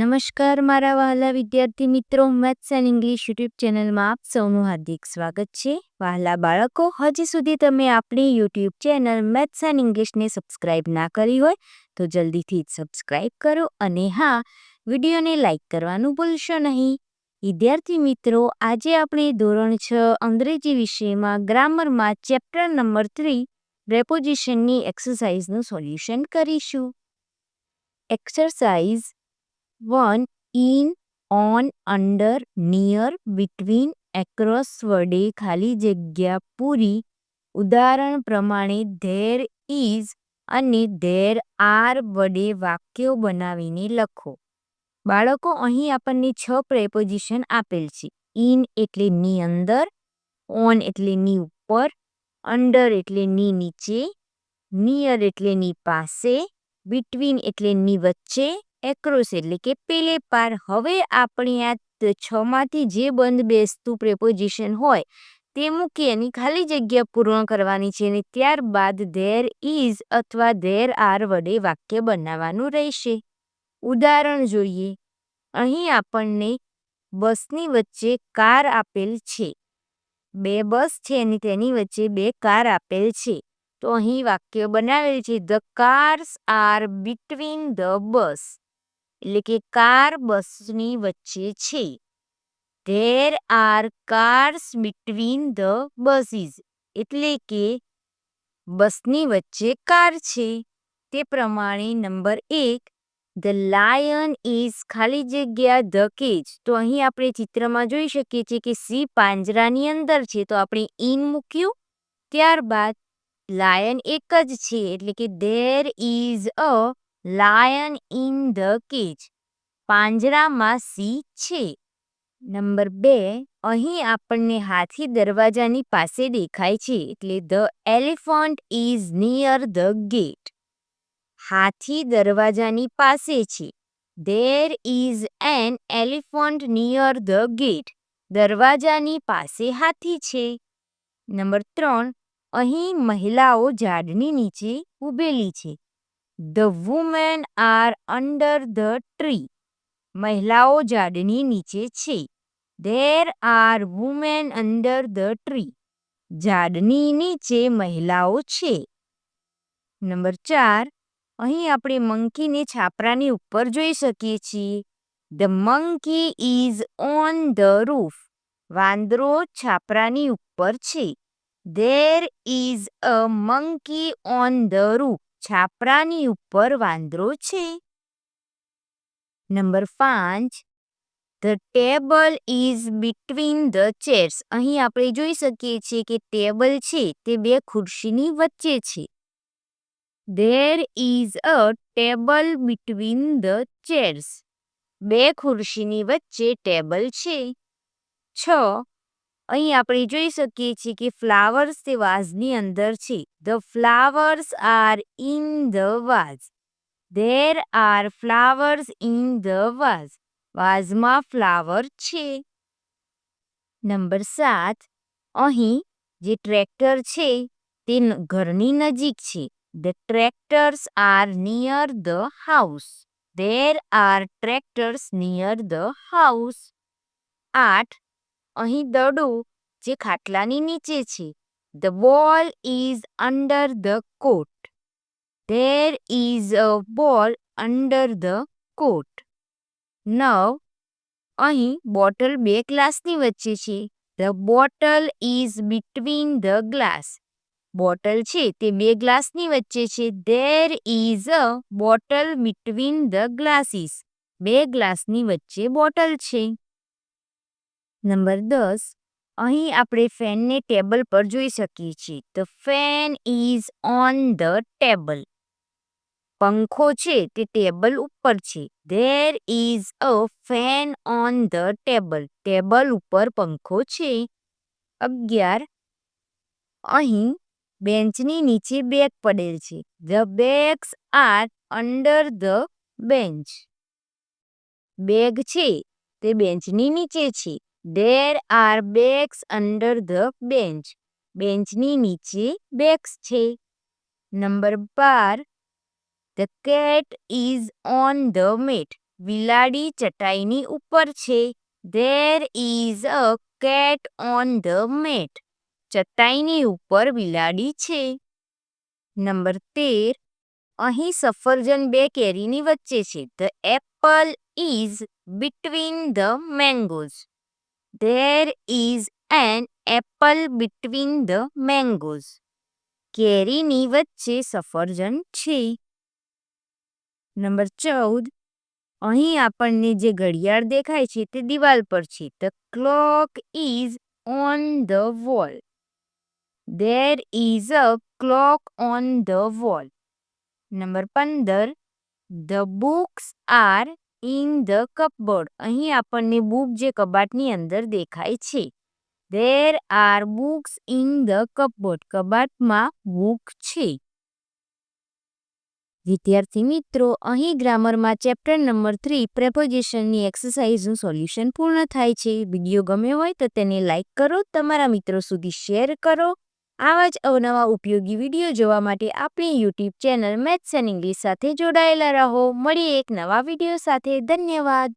નમસ્કાર મારા વહાલા વિદ્યાર્થી મિત્રો, મેથ્સ એન્ડ ઇંગ્લિશ યુટ્યુબ ચેનલમાં આપ સૌનું હાર્દિક સ્વાગત છે. વહાલા બાળકો, હજી સુધી તમે આપણી યુટ્યુબ ચેનલ મેથ્સ એન્ડ ઇંગ્લિશને સબસ્ક્રાઇબ ના કરી હોય તો જલ્દીથી જ સબસ્ક્રાઇબ કરો અને હા, વિડીયોને લાઇક કરવાનું ભૂલશો નહીં. વિદ્યાર્થી મિત્રો, આજે આપણે ધોરણ 6 અંગ્રેજી વિષયમાં ગ્રામરમાં ચેપ્ટર નંબર 3 પ્રેપોઝિશનની એક્સરસાઇઝનું સોલ્યુશન કરીશું. Exercise 1. In, on, under, near, between, across વડે ખાલી જગ્યા પૂરી. ઉદાહરણ પ્રમાણે ધેર ઇઝ અને ધેર આર વડે વાક્યો બનાવીને લખો. બાળકો, અહીં આપણને 6 પ્રેપોઝિશન આપેલ છે. ઇન એટલે ની અંદર, ઓન એટલે ની ઉપર, અંડર એટલે ની નીચે, નિયર એટલે ની પાસે, બિટવીન એટલે ની વચ્ચે, એક્રોસ એટલે કે પેલે પાર. હવે આપણે આ 6 માંથી જે બંધ બેસતું પ્રેપોઝિશન હોય તે મૂકી એની ખાલી જગ્યા પૂર્ણ કરવાની છે અને ત્યારબાદ ધેર ઇઝ અથવા ધેર આર વડે વાક્ય બનાવવાનું રહેશે. ઉદાહરણ જોઈએ. અહીં આપણને બસની વચ્ચે કાર આપેલ છે. 2 બસ છે અને તેની વચ્ચે 2 કાર આપેલ છે. તો અહીં વાક્ય બનાવેલ છે the cars are between the bus, એટલે કે કાર બસની વચ્ચે છે. There are cars between the buses, એટલે કે બસની વચ્ચે કાર છે. તે પ્રમાણે નંબર 1, ધ લાયન ઇઝ ખાલી જગ્યા ધ કેજ. તો અહીં આપણે ચિત્રમાં જોઈ શકીએ છીએ કે સિંહ પાંજરાની અંદર છે, તો આપણે ઇન મૂક્યું. ત્યારબાદ લાયન એક જ છે, એટલે કે there is a lion in the cage. પાંજરામાં સિંહ છે. નંબર 2, અહીં આપણને હાથી દરવાજાની પાસે દેખાય છે, એટલે the elephant is near the gate. હાથી દરવાજાની પાસે છે. There is an elephant near the gate. દરવાજાની પાસે હાથી છે. નંબર 3, અહીં મહિલાઓ ઝાડની નીચે ઊભેલી છે. The women are under the tree. મહિલાઓ ઝાડની નીચે છે. There are women under the tree. ઝાડની નીચે મહિલાઓ છે. નંબર 4, અહીં આપણે મંકીને છાપરાની ઉપર જોઈ શકીએ છીએ. The monkey is on the roof. વાંદરો છાપરાની ઉપર છે. There is a monkey on the roof. છાપરાની ઉપર વાંદરો છે. Number 5, the table is between the chairs. અહીં આપણે જોઈ શકીએ છીએ કે ટેબલ છે તે 2 ખુરશીની વચ્ચે છે. There is a table between the chairs. 2 ખુરશીની વચ્ચે ટેબલ છે. 6, અહીં આપણે જોઈ શકીએ છીએ કે ફ્લાવર્સ તે વાઝની અંદર છે. The flowers are in the vase. There are flowers in the vase. વાઝમાં ફ્લાવર છે. નંબર 7, અહીં જે ટ્રેક્ટર છે તે ઘરની નજીક છે. The tractors are near the house. There are tractors near the house. 8, અહીં દડો જે ખાટલાની નીચે છે. The ball is under the cot. There is a ball under the કોટ. 9, અહીં બોટલ 2 ગ્લાસની વચ્ચે છે. The bottle is between the glass. Bottle છે તે 2 ગ્લાસની વચ્ચે છે. There is a bottle between the glasses. 2 ગ્લાસની વચ્ચે બોટલ છે. નંબર 10, અહીં આપણે ફેનને ટેબલ પર જોઈ શકીએ છીએ. The fan is on the table. પંખો છે તે ટેબલ ઉપર છે. There is a fan on the table. Table ઉપર પંખો છે. 11, અહીં બેન્ચની નીચે બેગ પડેલ છે. The bags are under the bench. Bag છે તે બેન્ચની નીચે છે. There are bags under the bench. બેન્ચની નીચે બેગ્સ છે. Number 12, the cat is on the mat. બિલાડી ચટાઈની ઉપર છે. There is a cat on the mat. ચટાઈની ઉપર બિલાડી છે. નંબર 13. અહીં સફરજન બે કેરીની વચ્ચે છે. The apple is between the mangoes. There is an apple between the mangoes. કેરીની વચ્ચે સફરજન છે. નંબર 14. અહીં આપણને જે ઘડિયાળ દેખાય છે તે દિવાલ પર છે. The clock is on the wall. There is a clock on the wall. Number 15. The books are in the cupboard. અહીં આપણને બુક જે કબાટની અંદર દેખાય છે. There are books in the cupboard. કબાટમાં બુક છે. વિદ્યાર્થી મિત્રો, અહીં ગ્રામરમાં ચેપ્ટર નંબર 3 પ્રેપોઝિશનની એક્સરસાઇઝનું સોલ્યુશન પૂર્ણ થાય છે. વિડીયો ગમ્યો હોય તો તેને લાઇક કરો, તમારા મિત્રો સુધી શેર કરો. આવા જ અવનવા ઉપયોગી વિડીયો જોવા માટે આપણી YouTube channel maths and English સાથે જોડાયેલા રહો. મળીએ એક નવા વિડીયો સાથે. ધન્યવાદ.